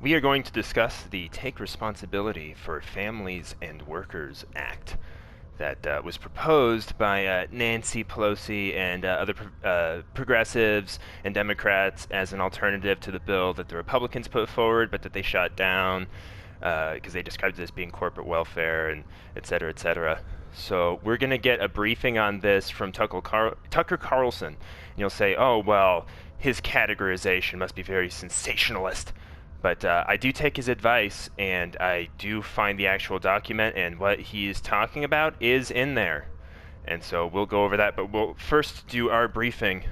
We are going to discuss the Take Responsibility for Families and Workers Act that was proposed by Nancy Pelosi and other progressives and Democrats as an alternative to the bill that the Republicans put forward, but that they shot down because they described it as being corporate welfare and et cetera, et cetera. So we're going to get a briefing on this from Tucker Carlson. And you'll say, oh, well, his categorization must be very sensationalist. But I do take his advice, and I do find the actual document, and what he's talking about is in there. And so we'll go over that, but we'll first do our briefing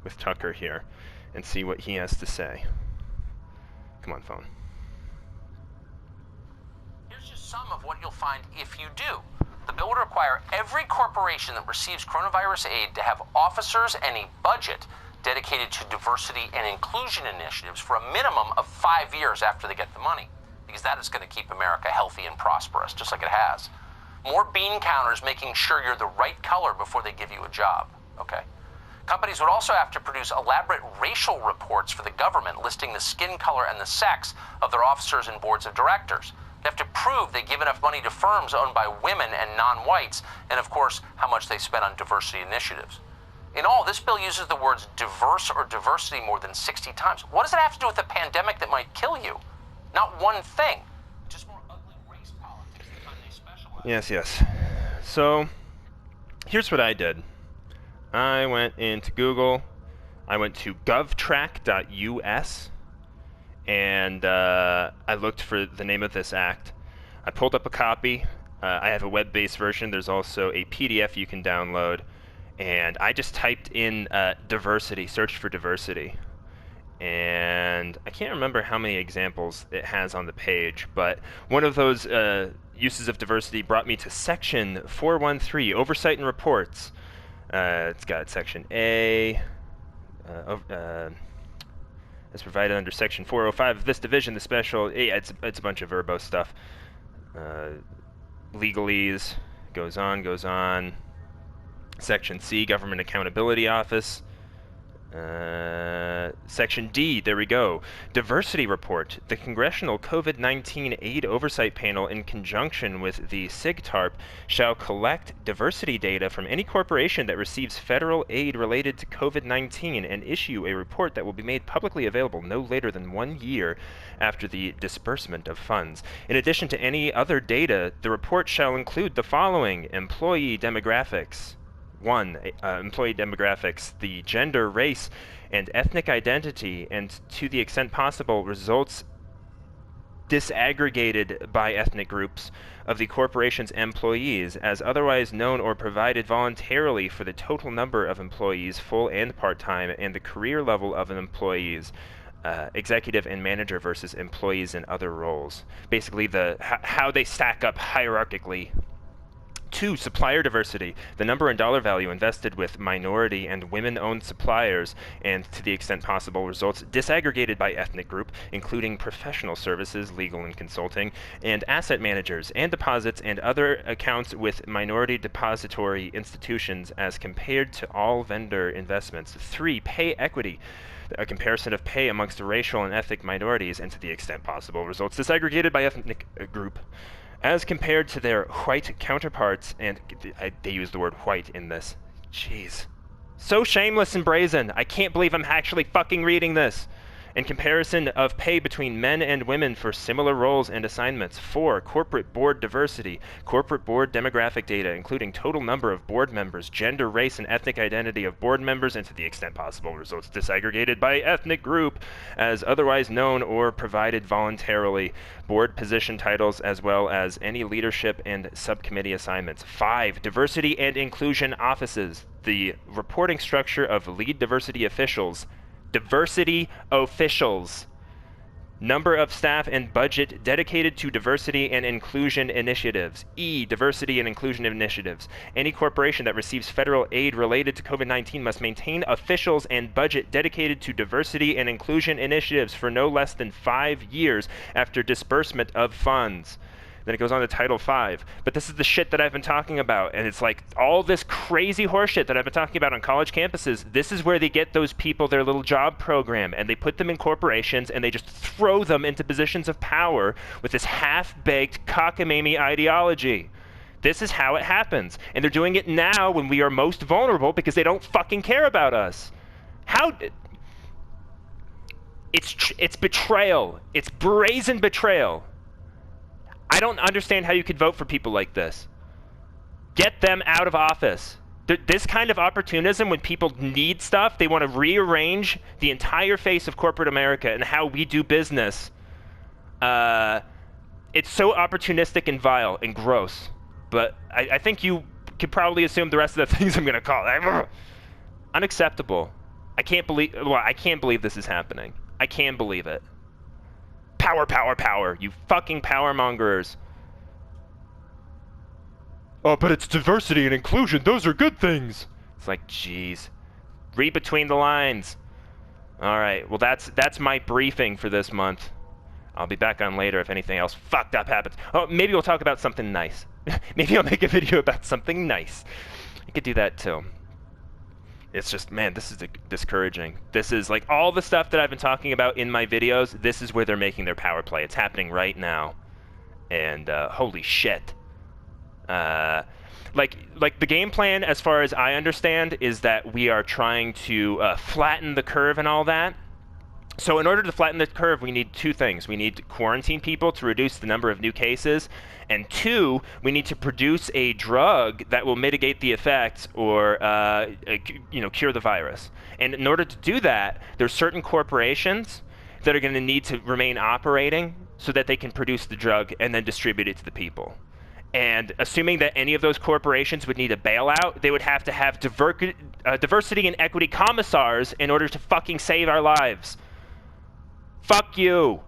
with Tucker here and see what he has to say. Come on, phone. Here's just some of what you'll find if you do. The bill would require every corporation that receives coronavirus aid to have officers and a budget dedicated to diversity and inclusion initiatives for a minimum of 5 years after they get the money, because that is going to keep America healthy and prosperous, just like it has. More bean counters making sure you're the right color before they give you a job, okay? Companies would also have to produce elaborate racial reports for the government listing the skin color and the sex of their officers and boards of directors. They have to prove they give enough money to firms owned by women and non-whites, and of course, how much they spend on diversity initiatives. In all, this bill uses the words diverse or diversity more than 60 times. What does it have to do with a pandemic that might kill you? Not one thing. Just more ugly race politics the kind they specialize. Yes. So, here's what I did. I went into Google. I went to govtrack.us, and I looked for the name of this act. I pulled up a copy. I have a web-based version. There's also a PDF you can download. And I just typed in diversity, search for diversity. And I can't remember how many examples it has on the page, but one of those uses of diversity brought me to section 413, Oversight and Reports. It's got section A, as provided under section 405 of this division, the special, it's a bunch of verbose stuff. Legalese, goes on. Section C, Government Accountability Office. Section D, there we go. Diversity Report. The Congressional COVID-19 Aid Oversight Panel, in conjunction with the SIGTARP, shall collect diversity data from any corporation that receives federal aid related to COVID-19 and issue a report that will be made publicly available no later than 1 year after the disbursement of funds. In addition to any other data, the report shall include the following: employee demographics. 1. Employee demographics, the gender, race, and ethnic identity, and to the extent possible, results disaggregated by ethnic groups of the corporation's employees, as otherwise known or provided voluntarily for the total number of employees, full and part-time, and the career level of an employee's, executive and manager versus employees in other roles. Basically, how they stack up hierarchically. 2. Supplier diversity, the number and dollar value invested with minority and women-owned suppliers, and to the extent possible, results disaggregated by ethnic group, including professional services, legal and consulting, and asset managers, and deposits and other accounts with minority depository institutions as compared to all vendor investments. 3. Pay equity, a comparison of pay amongst racial and ethnic minorities, and to the extent possible, results disaggregated by ethnic group as compared to their white counterparts, and they use the word white in this. Jeez. So shameless and brazen. I can't believe I'm actually fucking reading this. In comparison of pay between men and women for similar roles and assignments. 4. Corporate board diversity. Corporate board demographic data, including total number of board members, gender, race, and ethnic identity of board members, and to the extent possible, results disaggregated by ethnic group, as otherwise known or provided voluntarily. Board position titles, as well as any leadership and subcommittee assignments. 5. Diversity and inclusion offices. The reporting structure of lead diversity officials. Diversity officials. Number of staff and budget dedicated to diversity and inclusion initiatives. E. Diversity and inclusion initiatives. Any corporation that receives federal aid related to COVID-19 must maintain officials and budget dedicated to diversity and inclusion initiatives for no less than 5 years after disbursement of funds. Then it goes on to Title V. But this is the shit that I've been talking about. And it's like all this crazy horseshit that I've been talking about on college campuses. This is where they get those people their little job program. And they put them in corporations and they just throw them into positions of power with this half-baked cockamamie ideology. This is how it happens. And they're doing it now when we are most vulnerable because they don't fucking care about us. It's betrayal. It's brazen betrayal. I don't understand how you could vote for people like this. Get them out of office. This kind of opportunism, when people need stuff, they want to rearrange the entire face of corporate America and how we do business. It's so opportunistic and vile and gross. But I think you could probably assume the rest of the things I'm going to call it. Unacceptable. I can't believe this is happening. I can't believe it. Power, power, power. You fucking power mongers. Oh, but it's diversity and inclusion. Those are good things. It's like, jeez. Read between the lines. All right. Well, that's my briefing for this month. I'll be back on later if anything else fucked up happens. Oh, maybe we'll talk about something nice. Maybe I'll make a video about something nice. You could do that too. It's just, man, this is discouraging. This is like all the stuff that I've been talking about in my videos. This is where they're making their power play. It's happening right now. And holy shit. Like the game plan, as far as I understand, is that we are trying to flatten the curve and all that. So in order to flatten the curve, we need two things. We need to quarantine people to reduce the number of new cases. And two, we need to produce a drug that will mitigate the effects or cure the virus. And in order to do that, there's certain corporations that are going to need to remain operating so that they can produce the drug and then distribute it to the people. And assuming that any of those corporations would need a bailout, they would have to have diversity and equity commissars in order to fucking save our lives. Fuck you.